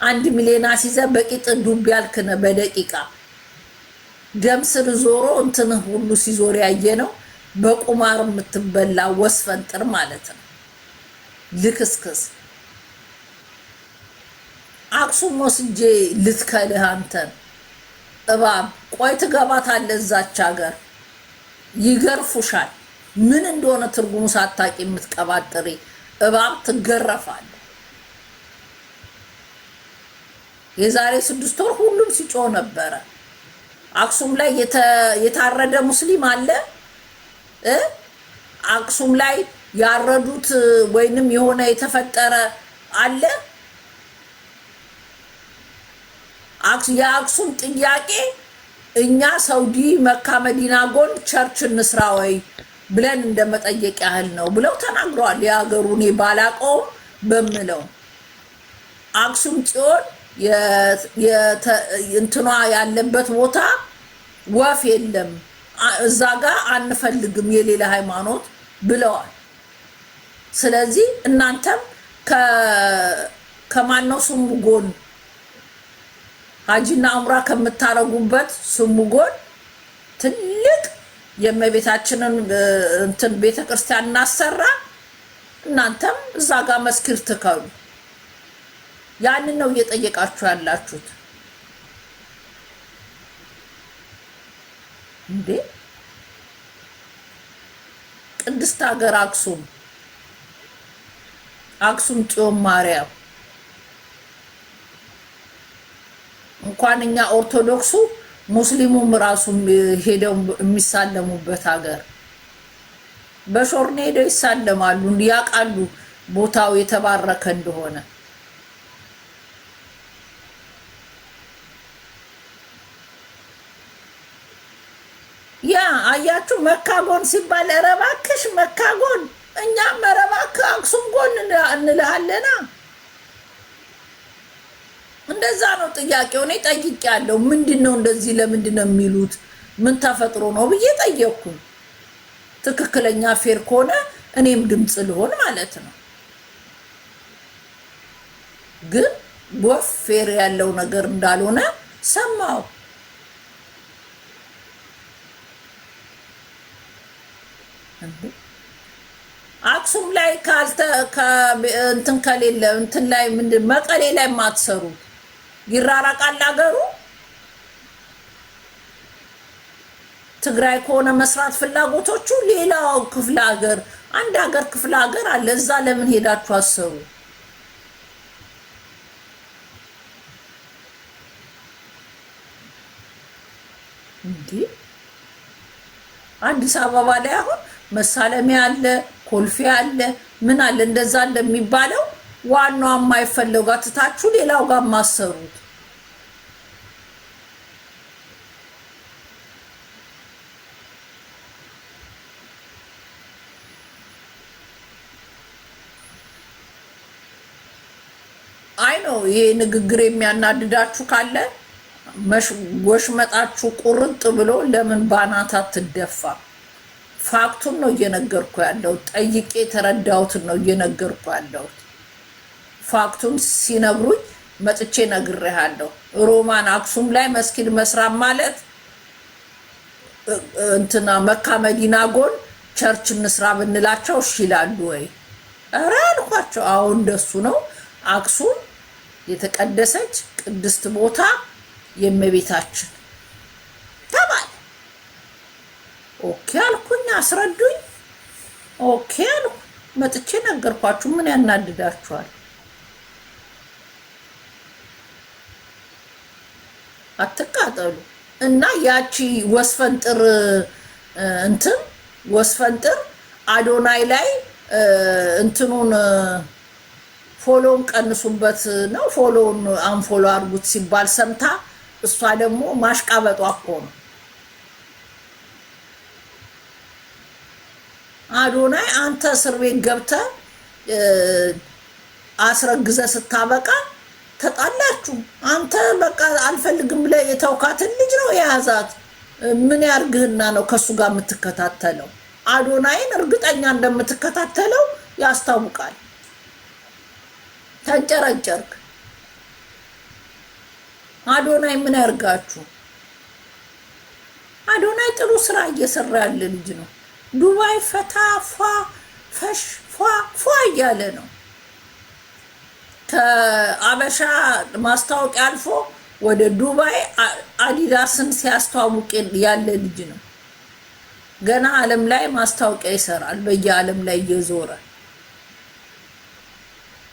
1 ሚሊዮን አሲዘ በቂጥ ዱብ ያልክነ በደቂቃ ደም ስር ዞሮ እንትን ሁሉ ሲዞር ያየ ነው። በቁማር የምትበላ ወስፈንጥር ማለት ነው። ልክስክስ አክሱም ወስጄ ልትከልህ አንተን እባብ ቆይ ትገባታለህ እዛች ሀገር ይገርፉሻል። ምን እንደሆነ ትርጉሙ ሳታቂ የምትቀባጥሪ እባብ ትገረፋለህ። የዛሬ 6 ወር ሁሉም ሲጮህ ነበረ። አክሱም ላይ የታረደ ሙስሊም አለ። አክሱም ላይ ያረዱት ወይንም የሆነ የተፈጠረ አለ። የአክሱም ጥያቄ እኛ ሳውዲ መካ መዲና ጎን ቸርች እንስራ ወይ ብለን እንደመጠየቅ ያህል ነው ብለው ተናግረዋል። የሀገሩ እኔ ባላቀውም በምለው አክሱም ጽዮን እንትኗ ያለበት ቦታ ወፍ የለም እዛ ጋር አንፈልግም የሌላ ሃይማኖት ብለዋል። ስለዚህ እናንተም ከማነው ስሙ ጎን ሀጂና ዑምራ ከምታረጉበት ስሙ ጎን ትልቅ የእመቤታችንን እንትን ቤተክርስቲያን እናሰራ። እናንተም እዛ ጋር መስክር ትከሉ። ያንን ነው እየጠየቃችሁ ያላችሁት እንዴ? ቅድስት ሀገር አክሱም ጽዮን ማርያም እንኳን እኛ ኦርቶዶክሱ ሙስሊሙም ራሱ ሄደው የሚሳለሙበት ሀገር በሾርኔ ሄደው ይሳለማሉ። እንዲያቃሉ ቦታው የተባረከ እንደሆነ ያ አያችሁ። መካጎን ሲባል ረባክሽ መካጎን እኛም ረባክ አክሱም ጎን እንልሃለና እንደዛ ነው ጥያቄው። እኔ ጠይቄያለሁ። ምንድነው እንደዚህ ለምንድነው የሚሉት? ምን ተፈጥሮ ነው ብዬ ጠየቅኩኝ። ትክክለኛ ፌር ከሆነ እኔም ድምጽ ልሆን ማለት ነው። ግን ወፍ ፌር ያለው ነገር እንዳልሆነ ሰማው። አክሱም ላይ እንትን ከሌለ እንትን ላይ ምንድን መቀሌ ላይ ማትሰሩ ይራራቃል ሀገሩ። ትግራይ ከሆነ መስራት ፍላጎቶቹ ሌላው ክፍለ ሀገር አንድ ሀገር ክፍለ ሀገር አለ። እዛ ለምን ሄዳችሁ አሰሩ? እንዴ አዲስ አበባ ላይ አሁን መሳለሚያ አለ፣ ኮልፌ አለ፣ ምን አለ። እንደዛ እንደሚባለው ዋናው የማይፈለጉ አትታችሁ ሌላው ጋር ማሰሩት። አይ ነው ይሄ ንግግር የሚያናድዳችሁ ካለ ወሽመጣችሁ ቁርጥ ብሎ ለምን ባናታ ትደፋ? ፋክቱን ነው እየነገርኩ ያለው። ጠይቄ የተረዳሁትን ነው እየነገርኩ ያለው። ፋክቱን ሲነግሩኝ መጥቼ ነግሬሃለሁ። ሮማን አክሱም ላይ መስጊድ መስራት ማለት እንትና መካ መዲና ጎን ቸርች እንስራ ብንላቸው እሺ ይላሉ ወይ? ኧረ አልኳቸው። አዎ እንደሱ ነው። አክሱም የተቀደሰች ቅድስት ቦታ የእመቤታችን ተባለ። ኦኬ አልኩኝ። አስረዱኝ። ኦኬ አልኩ። መጥቼ ነገርኳችሁ። ምን ያናድዳችኋል? አትቃጠሉ። እና ያቺ ወስፈንጥር እንትን ወስፈንጥር አዶናይ ላይ እንትኑን ፎሎውን ቀንሱበት ነው ፎሎውን አንፎሎ አድርጉት ሲባል ሰምታ እሷ ደግሞ ማሽቃበጧ እኮ ነው። አዶናይ አንተ እስር ቤት ገብተህ አስረግዘ ስታበቃ ተጣላችሁ። አንተ በቃ አልፈልግም ብለህ የተውካትን ልጅ ነው የያዛት። ምን ያርግህና ነው ከሱ ጋር የምትከታተለው? አዶናይን እርግጠኛ እንደምትከታተለው ያስታውቃል። ተንጨረጨርክ። አዶናይ ምን ያርጋችሁ? አዶናይ ጥሩ ስራ እየሰራ ያለ ልጅ ነው። ዱባይ ፈታ ፏ ፈሽ ፏ እያለ ነው። ከአበሻ ማስታወቂያ አልፎ ወደ ዱባይ አዲዳስን ሲያስተዋውቅ ያለ ልጅ ነው። ገና ዓለም ላይ ማስታወቂያ ይሰራል፣ በየዓለም ላይ እየዞረ።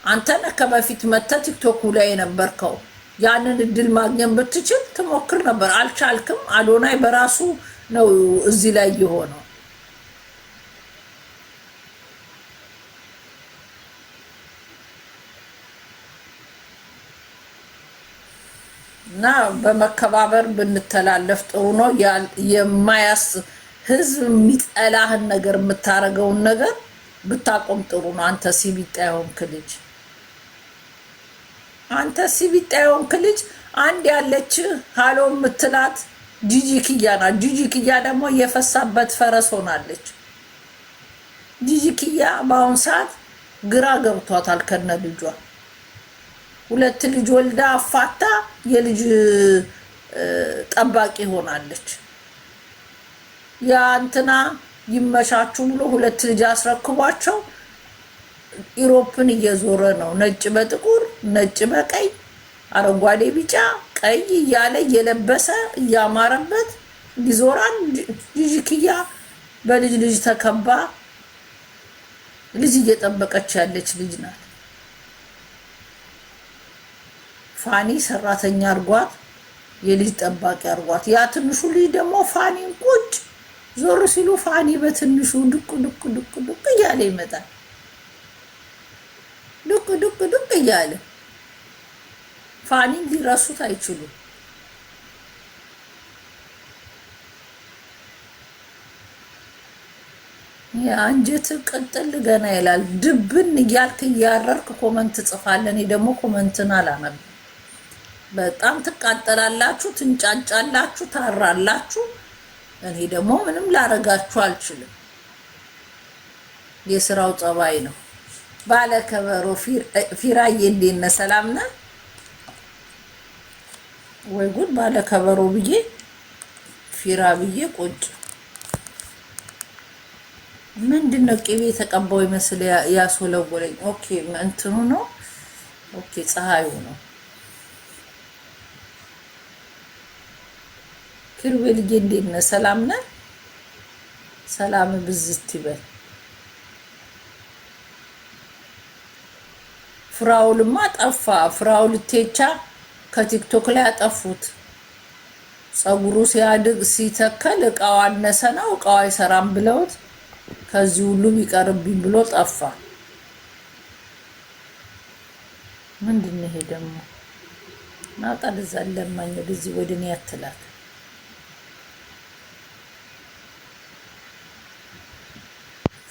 አንተ ነህ ከበፊት መተህ ቲክቶክ ላይ የነበርከው። ያንን እድል ማግኘት ብትችል ትሞክር ነበር፣ አልቻልክም። አዶናይ በራሱ ነው እዚህ ላይ የሆነው። እና በመከባበር ብንተላለፍ ጥሩ ነው። የማያስ ህዝብ የሚጠላህን ነገር የምታረገውን ነገር ብታቆም ጥሩ ነው። አንተ ሲቢጣ የሆንክ ልጅ አንድ ያለች ሃሎ የምትላት ጂጂ ኪያ ናት። ጂጂ ኪያ ደግሞ የፈሳበት ፈረስ ሆናለች። ጂጂ ኪያ በአሁን ሰዓት ግራ ገብቷታል ከነ ልጇ። 2 ልጅ ወልዳ አፋታ የልጅ ጠባቂ ሆናለች። ያ እንትና ይመሻችሁ ብሎ 2 ልጅ አስረክቧቸው ኢሮፕን እየዞረ ነው። ነጭ በጥቁር ነጭ በቀይ አረንጓዴ ቢጫ ቀይ እያለ እየለበሰ እያማረበት ይዞራል። ጂጂ ኪያ በልጅ ልጅ ተከባ ልጅ እየጠበቀች ያለች ልጅ ናት። ፋኒ ሰራተኛ አርጓት የልጅ ጠባቂ አርጓት። ያ ትንሹ ልጅ ደግሞ ፋኒን ቁጭ ዞር ሲሉ ፋኒ በትንሹ ዱቅ ዱቅ ዱቅ ዱቅ እያለ ይመጣል። ዱቅ ዱቅ ዱቅ እያለ ፋኒን ሊረሱት አይችሉም። የአንጀት ቅጥል ገና ይላል። ድብን እያልክ እያረርክ ኮመንት ጽፋለን። እኔ ደግሞ ኮመንትን አላነብም። በጣም ትቃጠላላችሁ፣ ትንጫጫላችሁ፣ ታራላችሁ። እኔ ደግሞ ምንም ላረጋችሁ አልችልም። የስራው ጸባይ ነው። ባለከበሮ ፊራዬ እንዴት ነህ? ሰላም ነህ ወይ? ጉድ! ባለከበሮ ብዬ ፊራ ብዬ ቁጭ። ምንድነው ቅቤ ተቀባው ይመስል ያስወለወለኝ። ኦኬ እንትኑ ነው። ኦኬ ፀሐዩ ነው። ክርቤልዬ እንዴት ነህ? ሰላም ነህ? ሰላም ብዝት ይበል። ፍራውልማ ጠፋ። ፍራውል ቴቻ ከቲክቶክ ላይ አጠፉት። ፀጉሩ ሲያድግ ሲተከል እቃው አነሰ ነው እቃው አይሰራም ብለውት ከዚህ ሁሉ ቢቀርብኝ ብሎ ጠፋ። ምንድነው ይሄ ደግሞ? ናጣ ለዛለማኝ ለዚህ ወደኔ ያትላል።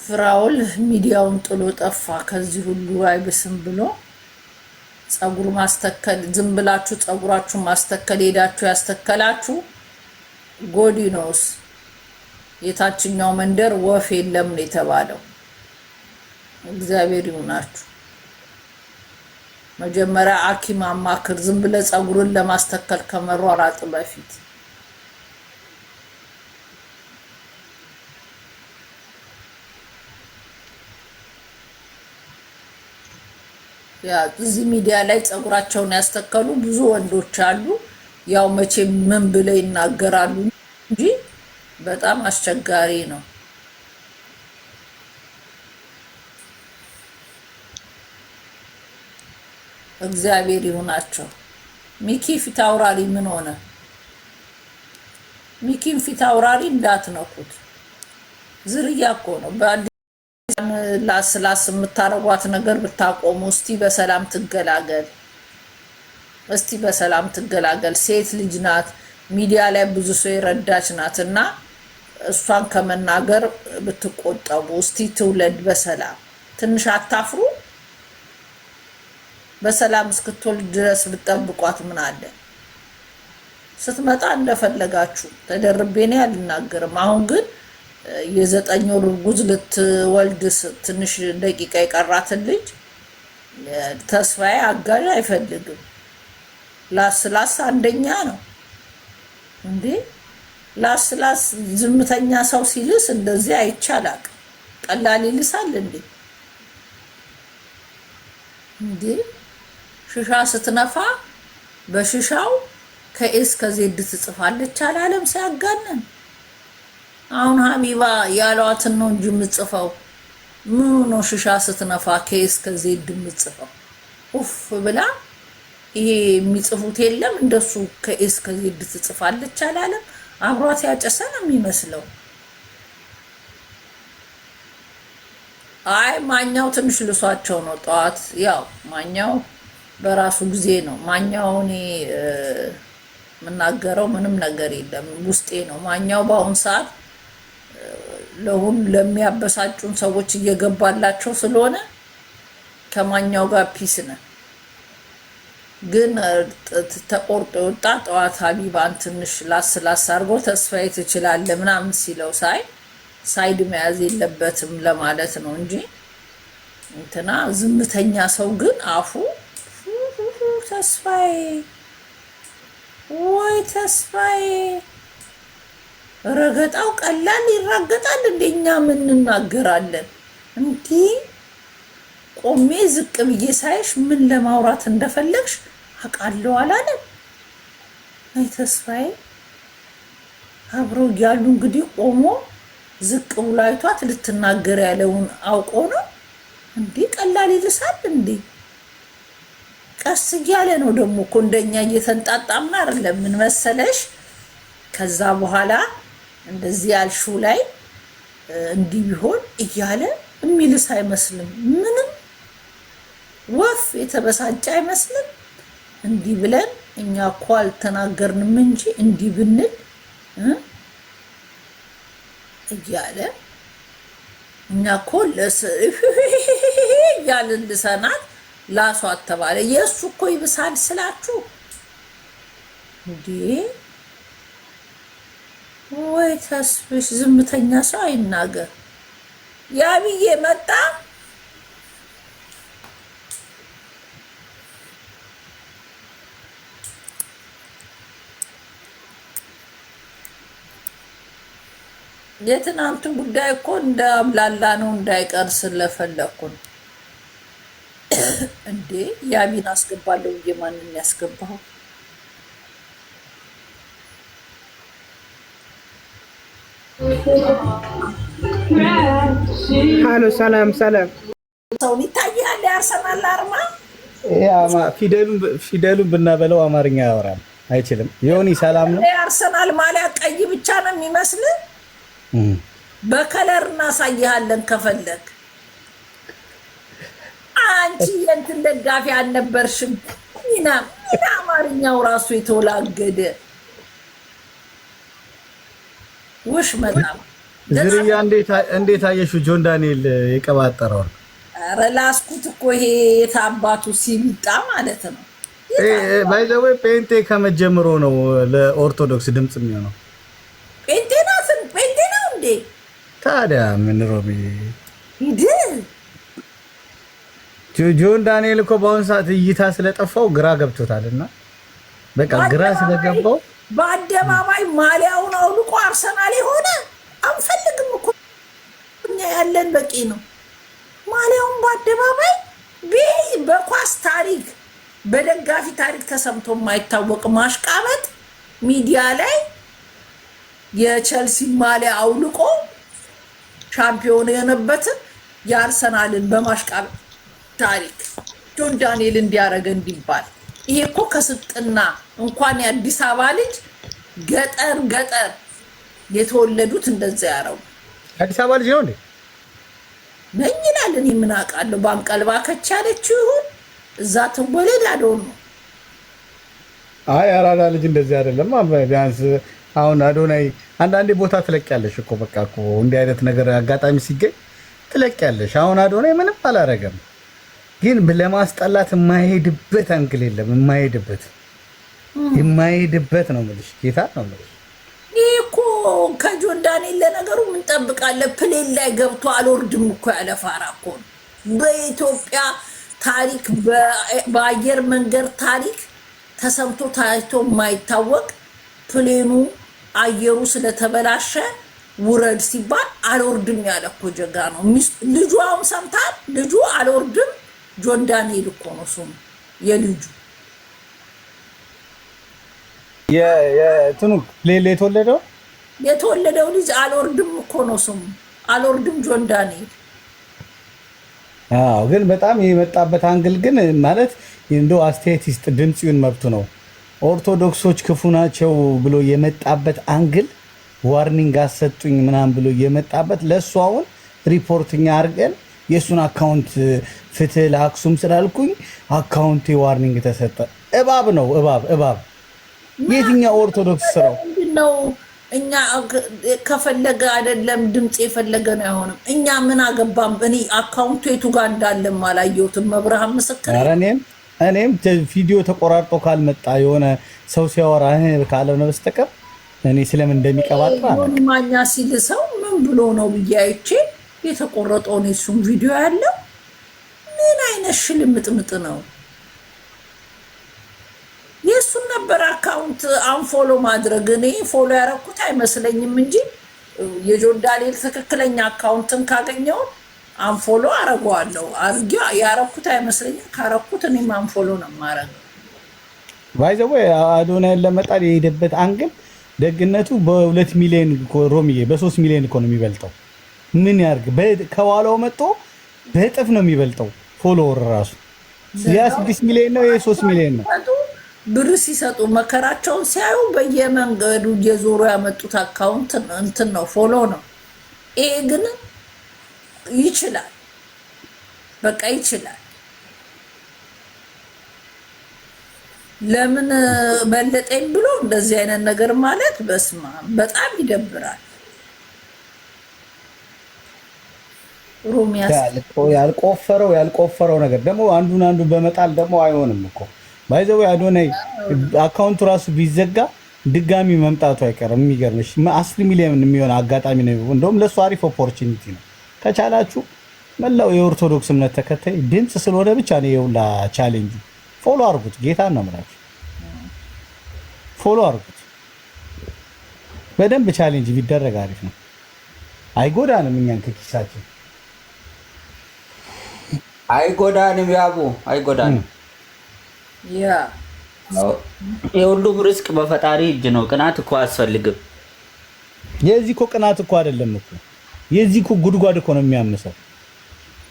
ፍራውል ሚዲያውን ጥሎ ጠፋ። ከዚህ ሁሉ አይብስም ብሎ ፀጉር ማስተከል ዝም ብላችሁ ፀጉራችሁ ማስተከል ሄዳችሁ ያስተከላችሁ ጎዲኖስ የታችኛው መንደር ወፍ የለም ነው የተባለው። እግዚአብሔር ይሁናችሁ። መጀመሪያ ሐኪም አማክር። ዝም ብለ ፀጉርን ለማስተከል ከመሯሯጥ በፊት ያ እዚህ ሚዲያ ላይ ፀጉራቸውን ያስተከሉ ብዙ ወንዶች አሉ። ያው መቼ ምን ብለው ይናገራሉ እንጂ በጣም አስቸጋሪ ነው። እግዚአብሔር ይሁናቸው። ሚኪ ፊት አውራሪ ምን ሆነ? ሚኪን ፊት አውራሪ እንዳትነኩት። ዝርያ እኮ ነው። ላስላስ የምታረጓት ነገር ብታቆሙ። እስቲ በሰላም ትገላገል። እስቲ በሰላም ትገላገል። ሴት ልጅ ናት። ሚዲያ ላይ ብዙ ሰው የረዳች ናት እና እሷን ከመናገር ብትቆጠቡ። እስቲ ትውለድ በሰላም። ትንሽ አታፍሩ? በሰላም እስክትወልድ ድረስ ብትጠብቋት ምን አለ? ስትመጣ እንደፈለጋችሁ ተደርቤ ነው አልናገርም። አሁን ግን የ9 ወር እርጉዝ ልትወልድ ትንሽ ደቂቃ የቀራትን ልጅ ተስፋዬ አጋዥ አይፈልግም። ላስላስ አንደኛ ነው እንዴ? ላስላስ ዝምተኛ ሰው ሲልስ እንደዚህ አይቻላል። ቀላል ይልሳል እንዴ? እንዴ ሽሻ ስትነፋ በሽሻው ከኤስ ከዜድ ትጽፋለች አላለም ሲያጋነን። አሁን ሀቢባ ያሏትን ነው እንጂ የምጽፈው ምን ነው? ሽሻ ስትነፋ ከኤስ ከዜድ የምጽፈው ኡፍ ብላ ይሄ የሚጽፉት የለም እንደሱ ከኤስ ከዜድ ትጽፋለች አላለም። አብሯት ያጨሰ ነው የሚመስለው። አይ ማኛው ትንሽ ልሷቸው ነው ጠዋት። ያው ማኛው በራሱ ጊዜ ነው ማኛው። እኔ የምናገረው ምንም ነገር የለም ውስጤ ነው ማኛው። በአሁን ሰዓት ለሚያበሳጩን ሰዎች እየገባላቸው ስለሆነ ከማኛው ጋር ፒስ ነን። ግን ተቆርጦ ወጣ ጠዋት ሀቢባን ትንሽ ላስ አድርጎ ተስፋዬ ትችላለህ ምናምን ሲለው ሳይድ መያዝ የለበትም ለማለት ነው እንጂ እንትና ዝምተኛ ሰው ግን አፉ ተስፋዬ ወይ ተስፋዬ ረገጣው ቀላል ይራገጣል። እንደኛ ምን እናገራለን? እንዲህ ቆሜ ዝቅ ብዬ ሳይሽ ምን ለማውራት እንደፈለግሽ አውቃለሁ አላለም። አይ ተስፋዬ አብሮ ያሉ እንግዲህ ቆሞ ዝቅ ብሎ አይቷት ልትናገር ያለውን አውቆ ነው እንዴ? ቀላል ይልሳል እንዴ? ቀስ እያለ ነው ደግሞ እኮ እንደኛ እየተንጣጣምና አይደለም። ምን መሰለሽ ከዛ በኋላ እንደዚህ ያልሽው ላይ እንዲህ ቢሆን እያለ የሚልስ አይመስልም። ምንም ወፍ የተበሳጨ አይመስልም። እንዲህ ብለን እኛ እኮ አልተናገርንም እንጂ እንዲህ ብንል እያለ እኛ እኮ እያልን ልሰናት ላሷ ተባለ። የእሱ እኮ ይብሳል ስላችሁ እንዴ? ወይ ተስፍሽ ዝምተኛ ሰው አይናገር። ያብዬ መጣ የትናንቱ ጉዳይ እኮ እንደ አብላላ ነው እንዳይቀር ስለፈለኩ ነው። እንዴ ያቢን አስገባለሁ ብዬ ማንን ያስገባው? ሃሎ ሰላም ሰላም። ሰውን ይታያል። ያርሰናል አርማ ፊደሉን ብናበለው አማርኛ ያወራል አይችልም። ዮኒ ሰላም ነው። ያርሰናል ማሊያ ቀይ ብቻ ነው የሚመስል። በከለር እናሳይሃለን ከፈለግ። አንቺ የእንትን ደጋፊ አልነበርሽም። ምን አማርኛው ራሱ የተወላገደ ውሽ መጣም ዝርያ እንዴት አየሽው? ጆን ዳንኤል የቀባጠረው ኧረ ላስኩት እኮ ይሄ የታባቱ ሲሚጣ ማለት ነው። ባይ ዘ ወይ ፔንቴ ከመጀመሩ ነው ለኦርቶዶክስ ድምጽ የሚሆነው። ፔንቴ ነው እንዴ ታዲያ? ምን ሮቢ ሂድ። ጆን ዳንኤል እኮ በአሁኑ ሰዓት እይታ ስለጠፋው ግራ ገብቶታልና በቃ ግራ ስለገባው በአደባባይ ማሊያውን አውልቆ አርሰናል የሆነ አንፈልግም እኮ እኛ ያለን በቂ ነው። ማሊያውን በአደባባይ በኳስ ታሪክ በደጋፊ ታሪክ ተሰምቶ የማይታወቅ ማሽቃበጥ ሚዲያ ላይ የቸልሲ ማሊያ አውልቆ ሻምፒዮን የሆነበትን የአርሰናልን በማሽቃበጥ ታሪክ ጆን ዳንኤል እንዲያደርግ እንዲባል ይሄ እኮ ከስልጥና እንኳን የአዲስ አበባ ልጅ ገጠር የተወለዱት እንደዛ ያረው አዲስ አበባ ልጅ ነው እንዴ ነኝ ይላል። እኔ ምን አውቃለሁ? ባንቀልባ ከቻለችው ይሁን እዛ ትወለድ አዶን ነው። አይ አራዳ ልጅ እንደዚህ አይደለም። ቢያንስ አሁን አዶናይ አንዳንዴ ቦታ ትለቂያለሽ እኮ በቃ እኮ እንዲህ አይነት ነገር አጋጣሚ ሲገኝ ትለቂያለሽ። አሁን አዶናይ ምንም አላረገም፣ ግን ለማስጠላት የማይሄድበት አንግል የለም። የማይሄድበት ነው የምልሽ፣ ጌታ ነው የምልሽ። ይህ እኮ ከጆን ዳንኤል ለነገሩ ምን ጠብቃለህ? ፕሌን ላይ ገብቶ አልወርድም እኮ ያለ ፋራ እኮ ነው። በኢትዮጵያ ታሪክ በአየር መንገድ ታሪክ ተሰምቶ ታይቶ የማይታወቅ ፕሌኑ አየሩ ስለተበላሸ ውረድ ሲባል አልወርድም ያለ እኮ ጀጋ ነው። ልጁ አሁን ሰምታል። ልጁ አልወርድም ጆን ዳንኤል እኮ ነው ስሙ የልጁ የትኑ ሌላ የተወለደው ልጅ አልወርድም እኮ ነው ስሙ አልወርድም ጆን ዳንኤል። አዎ ግን በጣም የመጣበት አንግል ግን ማለት እንደው አስተያየት ይስጥ ድምጽ ይሁን መብቱ ነው። ኦርቶዶክሶች ክፉ ናቸው ብሎ የመጣበት አንግል ዋርኒንግ አሰጡኝ ምናምን ብሎ የመጣበት ለሱ አሁን ሪፖርትኛ አድርገን የሱን አካውንት ፍትህ ለአክሱም ስላልኩኝ አካውንቴ ዋርኒንግ ተሰጠ። እባብ ነው እባብ። የትኛው ኦርቶዶክስ ስራው ነው? እኛ ከፈለገ አይደለም ድምጽ የፈለገ ነው አይሆንም። እኛ ምን አገባም? እኔ አካውንቱ የቱ ጋር እንዳለም አላየሁትም። መብርሃን ምስክር። ኧረ እኔም ቪዲዮ ተቆራርጦ ካልመጣ የሆነ ሰው ሲያወራ ካልሆነ በስተቀር እኔ ስለምን እንደሚቀባጥራ ማኛ ሲል ሰው ምን ብሎ ነው ብዬ አይቼ የተቆረጠውን የሱም ቪዲዮ ያለው ምን አይነት ሽልምጥምጥ ነው? የሱን ነበር አካውንት አንፎሎ ማድረግ። እኔ ፎሎ ያረኩት አይመስለኝም እንጂ የጆን ዳንኤል ትክክለኛ አካውንትን ካገኘው አንፎሎ አረጋለሁ። አርጊ ያረኩት አይመስለኝም። ካረኩት እኔም አንፎሎ ነው ማረገው። ባይዘው አዶናይን ለመጣል የሄደበት አንግል ደግነቱ በ2 ሚሊዮን ሮሚዬ በ3 ሚሊዮን እኮ ነው የሚበልጠው። ምን ያርግ ከኋላው መጥቶ በእጥፍ ነው የሚበልጠው። ፎሎወር ራሱ ያ 6 ሚሊዮን ነው፣ የ3 ሚሊዮን ነው። ብር ሲሰጡ መከራቸውን ሲያዩ በየመንገዱ እየዞሩ ያመጡት አካውንት እንትን ነው ፎሎ ነው። ይሄ ግን ይችላል፣ በቃ ይችላል። ለምን በለጠኝ ብሎ እንደዚህ አይነት ነገር ማለት በስማ በጣም ይደብራል። ሮሚያስ ያልቆፈረው ነገር ደግሞ አንዱን በመጣል ደግሞ አይሆንም እኮ ባይዘው አዶናይ አካውንቱ ራሱ ቢዘጋ ድጋሚ መምጣቱ አይቀርም። የሚገርምሽ 10 ሚሊዮን የሚሆን አጋጣሚ ነው። እንደውም ለሱ አሪፍ ኦፖርቹኒቲ ነው። ከቻላችሁ መላው የኦርቶዶክስ እምነት ተከታይ ድምጽ ስለሆነ ብቻ ነው የውላ ቻሌንጅ ፎሎ አድርጉት። ጌታን ነው የምላችሁ፣ ፎሎ አድርጉት በደንብ ቻሌንጅ ቢደረግ አሪፍ ነው። አይጎዳንም፣ እኛን ከኪሳችን አይጎዳንም። ያቡ አይጎዳንም። የሁሉም ርስቅ በፈጣሪ እጅ ነው። ቅናት እኮ አያስፈልግም። የዚህ እኮ ቅናት እኮ አይደለም እኮ የዚህ እኮ ጉድጓድ እኮ ነው የሚያምሰው።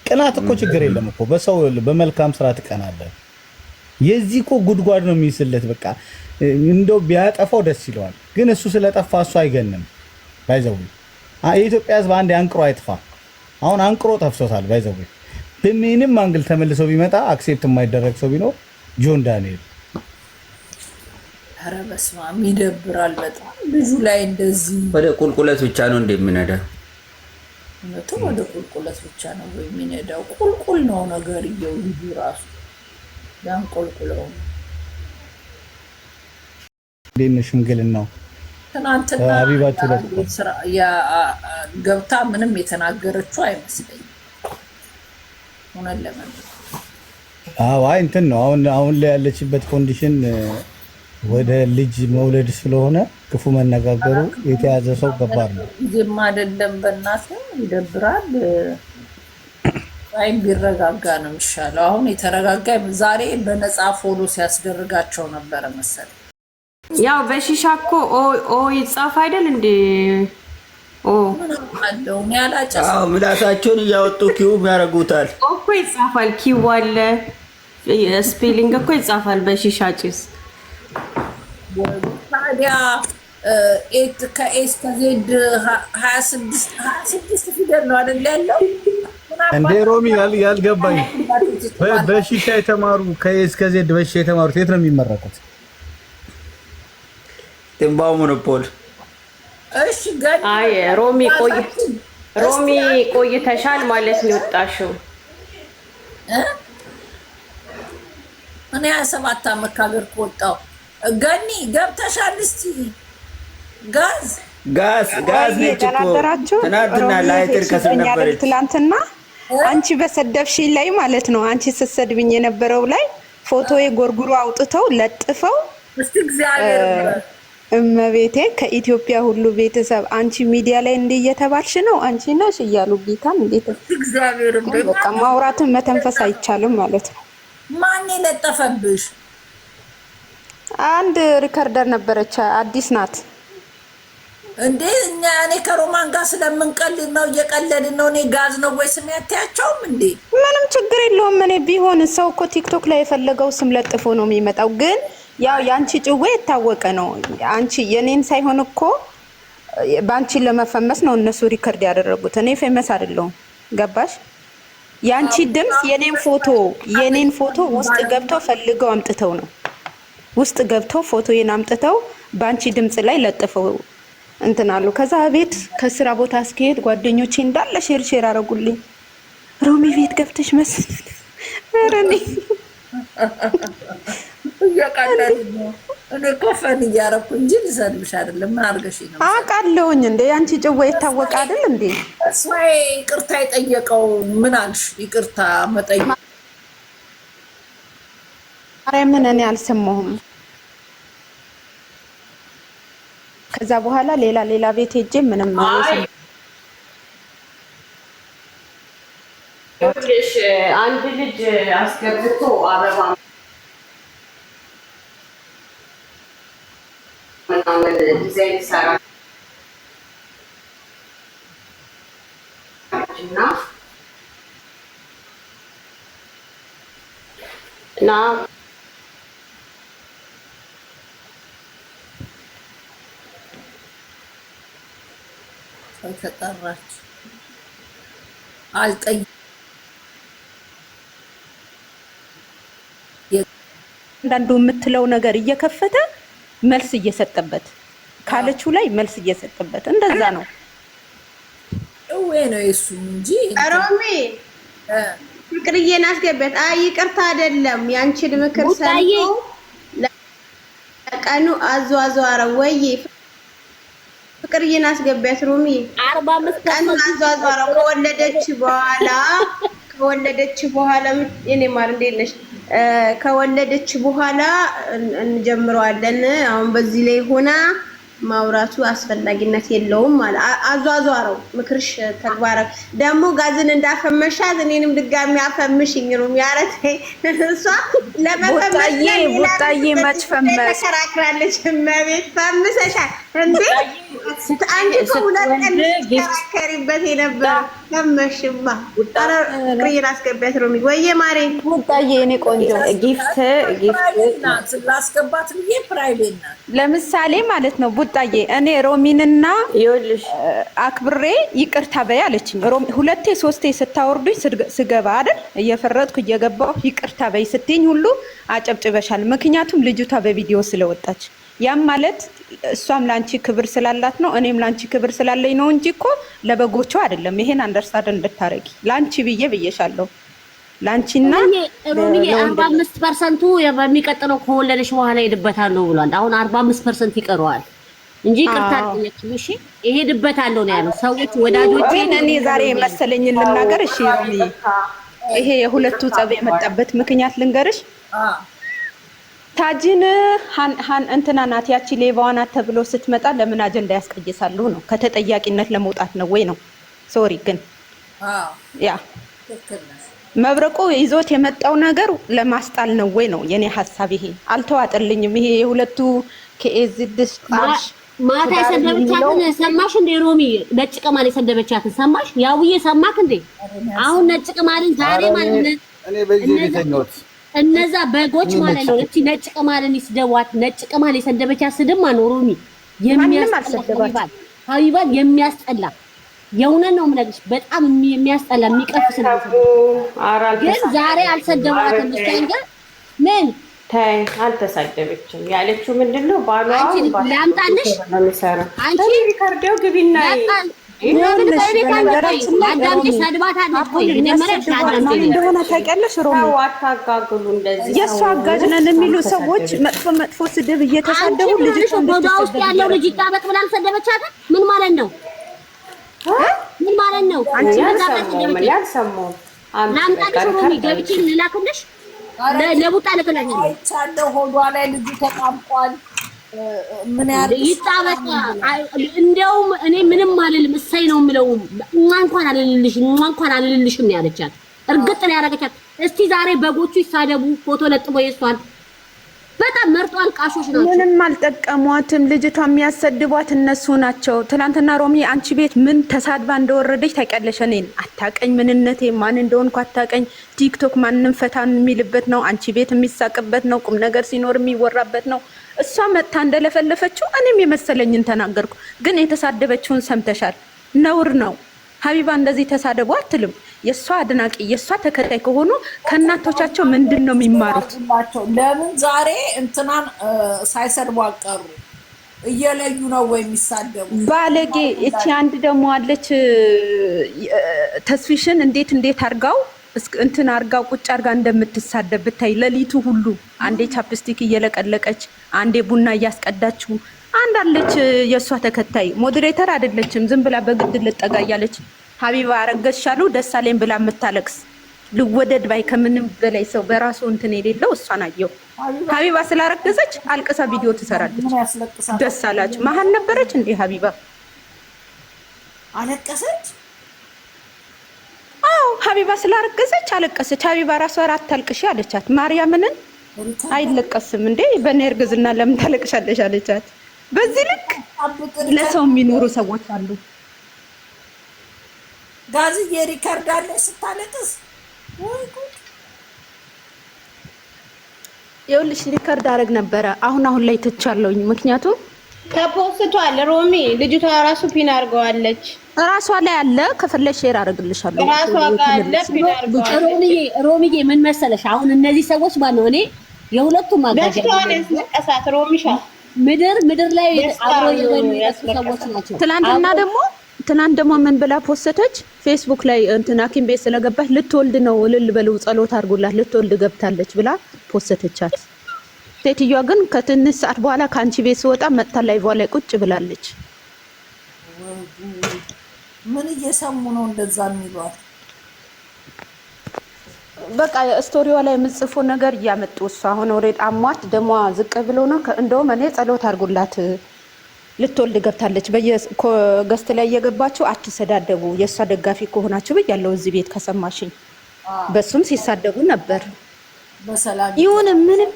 ቅናት እኮ ችግር የለም እኮ በሰው በመልካም ስራ ትቀናለህ። የዚህ እኮ ጉድጓድ ነው የሚስለት። በቃ እንደው ቢያጠፋው ደስ ይለዋል፣ ግን እሱ ስለጠፋ እሱ አይገንም። ባይዘው የኢትዮጵያ ሕዝብ አንድ አንቅሮ አይጥፋ። አሁን አንቅሮ ጠፍቶታል። ባይዘው በምንም አንግል ተመልሶ ቢመጣ አክሴፕት የማይደረግ ሰው ቢኖር ጆን ዳንኤል። ኧረ በስመ አብ ይደብራል በጣም ልጁ ላይ እንደዚህ ወደ ቁልቁለት ብቻ ነው እንደሚነዳው። ወደ ቁልቁለት ብቻ ነው የሚነዳው። ቁልቁል ነው ነገርየው። ልጁ ራሱ ያን ቁልቁለው እንዴት ሽምግልናው ትናንትና አቢባችሁ ገብታ ምንም የተናገረችው አይመስለኝም። ሆነለ ማለት አይ እንትን ነው አሁን ላይ ያለችበት ኮንዲሽን ወደ ልጅ መውለድ ስለሆነ ክፉ መነጋገሩ የተያዘ ሰው ገባር ነው። ጊዜም አይደለም በእናትህ ይደብራል። አይ ቢረጋጋ ነው የሚሻለው። አሁን የተረጋጋ ዛሬ በነፃ ፎሎ ሲያስደርጋቸው ነበረ መሰለኝ። ያው በሺሻ እኮ ኦ ይጻፍ አይደል እንዴ? ኦ አለው ያላጨስ ምላሳቸውን እያወጡ ኪው ያረጉታል እኮ ይጻፋል። ኪው አለ ስፔሊንግ እኮ ይጻፋል በሺሻ ጭስ። ታዲያ ኤት ከኤስ ከዜድ 26 ፊደል ነው አይደል ያለው? እንዴ ሮሚ ያልገባኝ በሺሻ የተማሩ ከኤስ ከዜድ በሺሻ የተማሩት የት ነው የሚመረቁት? ትንባው ሞኖፖል። እሺ ጋር አይ ሮሚ ቆይተሻል ማለት ነው የወጣሽው። እኔ 27 ዓመት ካገር ከወጣሁ ገኒ ገብተሻል። እስቲ ጋዝ ነች እኮ ትናንትና ላይተር ከስር ነበረች። ትናንትና አንቺ በሰደብሽኝ ላይ ማለት ነው። አንቺ ስትሰድብኝ የነበረው ላይ ፎቶዬ ጎርጉሮ አውጥተው ለጥፈው እስቲ እግዚአብሔር እመቤቴ ከኢትዮጵያ ሁሉ ቤተሰብ አንቺ ሚዲያ ላይ እንዲህ እየተባልሽ ነው አንቺ ነሽ እያሉ ጌታን እንዴት እግዚአብሔር በቃ ማውራትን መተንፈስ አይቻልም ማለት ነው። ማን የለጠፈብሽ? አንድ ሪከርደር ነበረች አዲስ ናት እንዴ እኔ ከሮማን ጋር ስለምንቀልድ ነው እየቀለድን ነው። እኔ ጋዝ ነው ወይ ስም ያታያቸውም እንዴ? ምንም ችግር የለውም። እኔ ቢሆን ሰው እኮ ቲክቶክ ላይ የፈለገው ስም ለጥፎ ነው የሚመጣው። ግን ያው ያንቺ ጭዌ የታወቀ ነው። አንቺ የኔን ሳይሆን እኮ ባንቺን ለመፈመስ ነው እነሱ ሪከርድ ያደረጉት። እኔ ፌመስ አይደለሁም። ገባሽ? ያንቺ ድምጽ የኔን ፎቶ ውስጥ ገብተው ፈልገው አምጥተው ነው ውስጥ ገብተው ፎቶዬን አምጥተው ባንቺ ድምጽ ላይ ለጥፈው እንትን አሉ። ከዛ ቤት ከስራ ቦታ እስከሄድ ጓደኞቼ እንዳለ ሼር አረጉልኝ። ሮሚ ቤት ገብተሽ መስል አረኒ እያቃለኝ ነው። እኔ ኮፈን እያረኩ እንጂ ልሰድብሽ አይደለም። ምን አድርገሽ ነው? አውቃለሁኝ እንዴ አንቺ ጭዌ የታወቀ አይደል እንዴ? እስማኤ ይቅርታ የጠየቀው ምን አልሽ? ይቅርታ መጠየቅ ምን እኔ አልሰማሁም። ከዛ በኋላ ሌላ ቤት ሄጄ ምንም ይኸውልሽ አንድ ልጅ አስገብቶ አበባ ምናምን ዲዛይን ይሰራል እና ተጠራች አልጠይ አንዳንዱ የምትለው ነገር እየከፈተ መልስ እየሰጠበት ካለችው ላይ መልስ እየሰጠበት እንደዛ ነው። እዌ ነው እሱ እንጂ ሮሚ ፍቅርዬን አስገበት። አይ ይቅርታ አይደለም ያንቺን ምክር ሰምቶ ለቀኑ አዟዟረ ወይ ፍቅርዬን አስገበት። ሮሚ 45 ቀኑ አዟዟረ ከወለደች በኋላ እኔ ማር እንዴት ነሽ? ከወለደች በኋላ እንጀምረዋለን። አሁን በዚህ ላይ ሆና ማውራቱ አስፈላጊነት የለውም ማለት አዟዟረው። ምክርሽ ተግባራ ደግሞ ጋዝን እንዳፈመሻት እኔንም ድጋሚ አፈምሽኝ ነው የሚያረተ እሷ ለመፈመሽ ቡጣዬ መች ፈመስ ተከራክራለች። መቤት ፈምሰሻል እንዴ? አንቺ ከሁለት ቀን ተከራከሪበት የነበረ ፈመሽማ። ፍቅርዬን አስገቢያት ሮሚ። ወይዬ ማሬ ቡጣዬ እኔ ቆንጆ ጊፍት ላስገባት ብዬ ፕራይቬት ናት ለምሳሌ ማለት ነው። ቡጣዬ እኔ ሮሚንና ይኸውልሽ አክብሬ ይቅርታ በይ አለችኝ። ሁለቴ ሶስቴ ስታወርዱኝ ስገባ አይደል እየፈረጥኩ እየገባሁ ይቅርታ በይ ስትይኝ ሁሉ አጨብጭበሻል። ምክንያቱም ልጅቷ በቪዲዮ ስለወጣች ያም ማለት እሷም ላንቺ ክብር ስላላት ነው፣ እኔም ላንቺ ክብር ስላለኝ ነው እንጂ እኮ ለበጎቹ አይደለም። ይሄን አንደርስታንድ እንድታረጊ ላንቺ ብዬሻለሁ። ላንቺና ሮሚዬ 45% በሚቀጥለው ከወለደሽ በኋላ ሄድበታለሁ ብሏል። አሁን 45% ይቀረዋል እንጂ ይቅርታ አልጠየቅም። እሺ እሄድበታለሁ ነው ያለው። ሰዎች ወዳጆቼ እኔ ዛሬ መሰለኝ ልናገር። እሺ ሮሚዬ ይሄ የሁለቱ ጸብ የመጣበት ምክንያት ልንገርሽ። ታጂን እንትና ናት ያቺ ሌባዋ ናት ተብሎ ስትመጣ ለምን አጀንዳ ያስቀይሳሉ ነው? ከተጠያቂነት ለመውጣት ነው ወይ ነው? ሶሪ ግን ያ መብረቁ ይዞት የመጣው ነገር ለማስጣል ነው ወይ ነው የኔ ሐሳብ። ይሄ አልተዋጠልኝም። ይሄ የሁለቱ ከኤዝድስ ማታ የሰደበቻትን ሰማሽ እንዴ ሮሚ? ነጭ ቅማል የሰደበቻትን ሰማሽ? ያውዬ ሰማክ እንዴ? አሁን ነጭ ቅማልን ዛሬ ማለት ነው እኔ በዚህ ቤተኞት እነዛ በጎች ማለት ነው። እቺ ነጭ ቅማልን ይስደዋት። ነጭ ቅማል የሰደበቻት ስድብ ማን ነው ሮሚ? የሚያስጠላ ሀቢባን የሚያስጠላ የእውነት ነው የምነግርሽ። በጣም የሚያስጠላ የሚቀፍ ስድብ ግን ዛሬ አልሰደባትም። እስከንገ ምን ታይ አልተሳደበችም። ያለችው ምንድነው? ባሏ ላምጣልሽ አንቺ ሪካርዲዮ ግቢና እንደሆነ ታውቂያለሽ ሮሚ? አታጋግሉ እንደዚህ የእሱ አጋዥ ነን የሚሉ ሰዎች መጥፎ ስድብ እየተሳደቡ ልጅ ውስጥ ያለው ልጅ ይጣበቅ ብላ አልሰደበቻትም። ምን ማለት ነው? ምን ማለት ነው? አንቺ ያልሰማሁም ላምጣልሽ ሮሚ ገብቼ ልላክልሽ ለቡጣ ለተላኝ አይቻለሁ። ሆዷ ላይ ልጁ ተጣምቋል። ምን ያህል ይጣበቃ። እንደውም እኔ ምንም አልልም፣ እሰይ ነው የምለው። እንኳን አልልልሽም ያለቻት እርግጥ ነው ያደረገቻት። እስቲ ዛሬ በጎቹ ይሳደቡ፣ ፎቶ ለጥፎ የሷል በጣም መርጦ አልቃሾች ናቸው። ምንም አልጠቀሟትም። ልጅቷ የሚያሰድቧት እነሱ ናቸው። ትናንትና ሮሚ አንቺ ቤት ምን ተሳድባ እንደወረደች ታውቂያለሽ? እኔን አታቀኝ፣ ምንነቴ ማን እንደሆንኩ አታቀኝ። ቲክቶክ ማንም ፈታን የሚልበት ነው፣ አንቺ ቤት የሚሳቅበት ነው፣ ቁም ነገር ሲኖር የሚወራበት ነው። እሷ መጥታ እንደለፈለፈችው እኔም የመሰለኝን ተናገርኩ። ግን የተሳደበችውን ሰምተሻል። ነውር ነው። ሀቢባ እንደዚህ ተሳደቡ አትልም። የእሷ አድናቂ የእሷ ተከታይ ከሆኑ ከእናቶቻቸው ምንድን ነው የሚማሩት? ለምን ዛሬ እንትናን ሳይሰድቡ አቀሩ? እየለዩ ነው ወይ የሚሳደቡ? ባለጌ። እቺ አንድ ደግሞ አለች ተስፊሽን እንዴት አርጋው እንትን አርጋው ቁጭ አርጋ እንደምትሳደብ ብታይ፣ ለሊቱ ሁሉ አንዴ ቻፕስቲክ እየለቀለቀች አንዴ ቡና እያስቀዳችው። አንድ አለች የእሷ ተከታይ ሞዴሬተር አይደለችም፣ ዝም ብላ በግድ ልጠጋ እያለች ሀቢባ አረገዝሻሉ ደሳለኝ ብላ የምታለቅስ ልወደድ ባይ ከምንም በላይ ሰው በራሱ እንትን የሌለው እሷን አየው። ሀቢባ ስላረገዘች አልቅሳ ቪዲዮ ትሰራለች። ደስ አላችሁ። መሀል ነበረች እንዴ ሀቢባ? አለቀሰች? አዎ ሀቢባ ስላረገዘች አለቀሰች። ሀቢባ ራሷ አታልቅሽ አለቻት። ማርያምንን አይለቀስም እንዴ በእኔ እርግዝና ለምን ታለቅሻለሽ አለቻት። በዚህ ልክ ለሰው የሚኖሩ ሰዎች አሉ። ጋዝዬ ሪከርድ አለ ስታለቅስ። ይኸውልሽ ሪከርድ አደረግ ነበረ። አሁን ላይ ትቻለሁኝ። ምክንያቱም ተፖስቷል። ሮሚ ልጅቷ ራሱ ፒን አድርገዋለች። ራሷ ላይ አለ። ከፈለሽ ሼር አደርግልሻለሁ። ራሷ ጋር አለ ፒን አድርገዋለች። ሮሚዬ ምን መሰለሽ፣ አሁን እነዚህ ሰዎች ባለው እኔ የሁለቱም አጋጃ ደስታዋን ያስለቀሳት ሮሚሻ ምድር ላይ አብሮ የሚያሱ ሰዎች ናቸው። ትናንት ደግሞ ምን ብላ ፖስተች? ፌስቡክ ላይ እንትን ሐኪም ቤት ስለገባች ልትወልድ ነው እልል በሉ ጸሎት አድርጉላት ልትወልድ ገብታለች ብላ ፖስተቻት። ሴትዮዋ ግን ከትንሽ ሰዓት በኋላ ከአንቺ ቤት ስወጣ መጥታ ላይ ላይ ቁጭ ብላለች። ምን እየሰሙ ነው እንደዛ የሚሏት? በቃ ስቶሪዋ ላይ የምጽፎ ነገር እያመጡ እሷ አሁን ወሬት አሟት ደሟ ዝቅ ብሎ ነው። እንደውም እኔ ጸሎት አድርጉላት ልትወልድ ገብታለች። በየገስት ላይ እየገባችሁ አትሰዳደቡ፣ የእሷ ደጋፊ ከሆናችሁ ብያለሁ። እዚህ ቤት ከሰማሽኝ በሱም ሲሳደቡ ነበር። ይሁን ምንም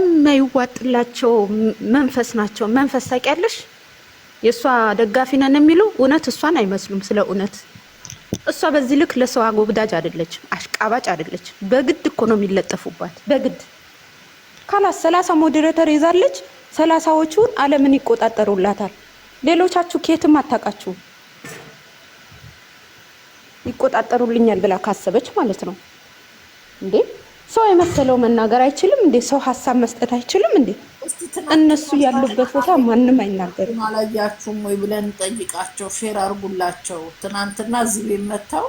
የማይዋጥላቸው መንፈስ ናቸው። መንፈስ ታውቂያለሽ? የእሷ ደጋፊ ነን የሚሉ እውነት እሷን አይመስሉም። ስለ እውነት እሷ በዚህ ልክ ለሰው አጎብዳጅ አይደለች፣ አሽቃባጭ አይደለች። በግድ እኮ ነው የሚለጠፉባት። በግድ ካላስ 30 ሞዴሬተር ይዛለች። 30ዎቹን ዓለምን ይቆጣጠሩላታል። ሌሎቻችሁ ከየትም አታውቃችሁ። ይቆጣጠሩልኛል ብላ ካሰበች ማለት ነው እንዴ። ሰው የመሰለው መናገር አይችልም እንዴ? ሰው ሀሳብ መስጠት አይችልም እንዴ? እነሱ ያሉበት ቦታ ማንም አይናገርም። አላያችሁም ወይ ብለን ጠይቃቸው፣ ሼር አርጉላቸው። ትናንትና እዚህ ቤት መጥተው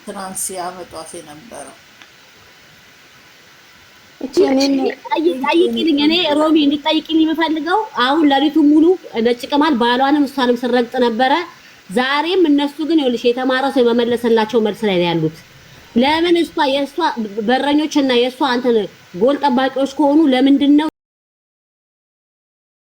ትናንት ሲያመጧት የነበረው ጠይቂልኝ። እኔ ሮሚ እንድትጠይቂልኝ የምፈልገው አሁን ለሊቱ ሙሉ ነጭ ቅማል ባሏንም እሷንም ስረግጥ ነበረ። ዛሬም እነሱ ግን ይኸውልሽ የተማረ ሰው የመመለሰላቸው መልስ ላይ ነው ያሉት። ለምን የእሷ በረኞችና የእሷ አንተ ጎል ጠባቂዎች ከሆኑ ለምንድን ነው